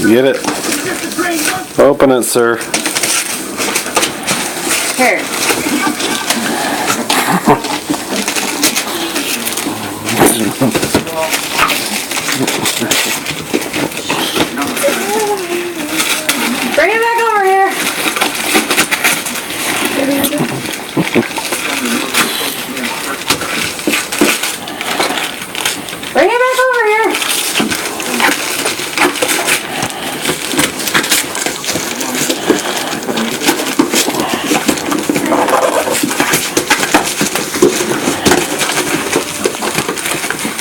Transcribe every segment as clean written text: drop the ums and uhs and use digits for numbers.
Get it. Open it, sir. Here. Bring it back over here. Bring it back over here.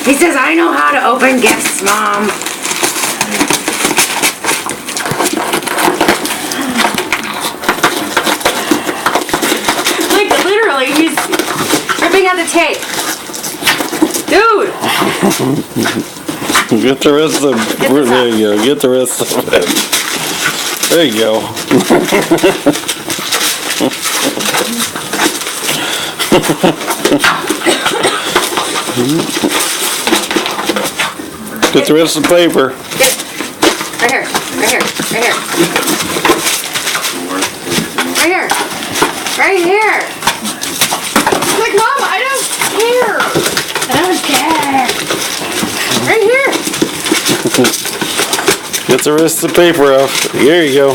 He says, I know how to open gifts, Mom. Like, literally, he's ripping out the tape. Dude! Get the rest of the... There you go. Get the rest of it. There you go. Get the rest of the paper. Get right here. Right here. Right here. Right here. Right here. Like, Mom, I don't care. I don't care. Right here. Get the rest of the paper off. Here you go.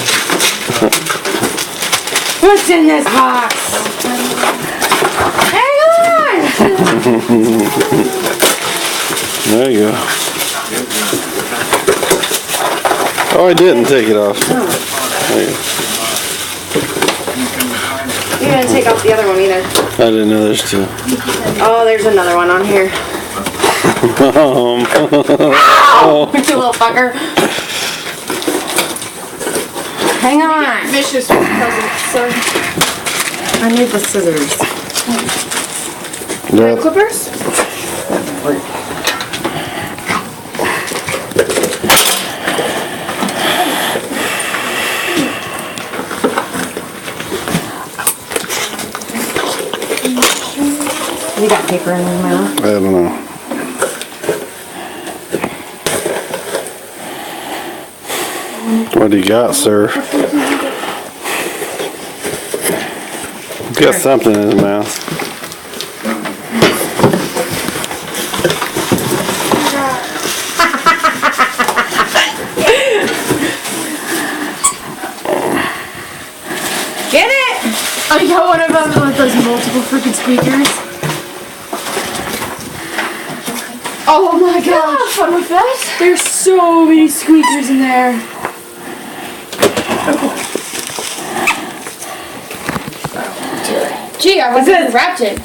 What's in this box? Hang on. There you go. Oh, I didn't take it off. There you go. You didn't take off the other one either. I didn't know there's two. Oh, there's another one on here. Ow! You little fucker. Hang on. Vicious present, sir. I need the scissors. Yeah. Clippers? You got paper in your mouth? I don't know. What do you got, sir? He's got something in his mouth. Get it! I got one of them with those multiple freaking speakers. Oh my god! Have fun with that? There's so many squeakers in there. Gee, I wasn't wrapped it.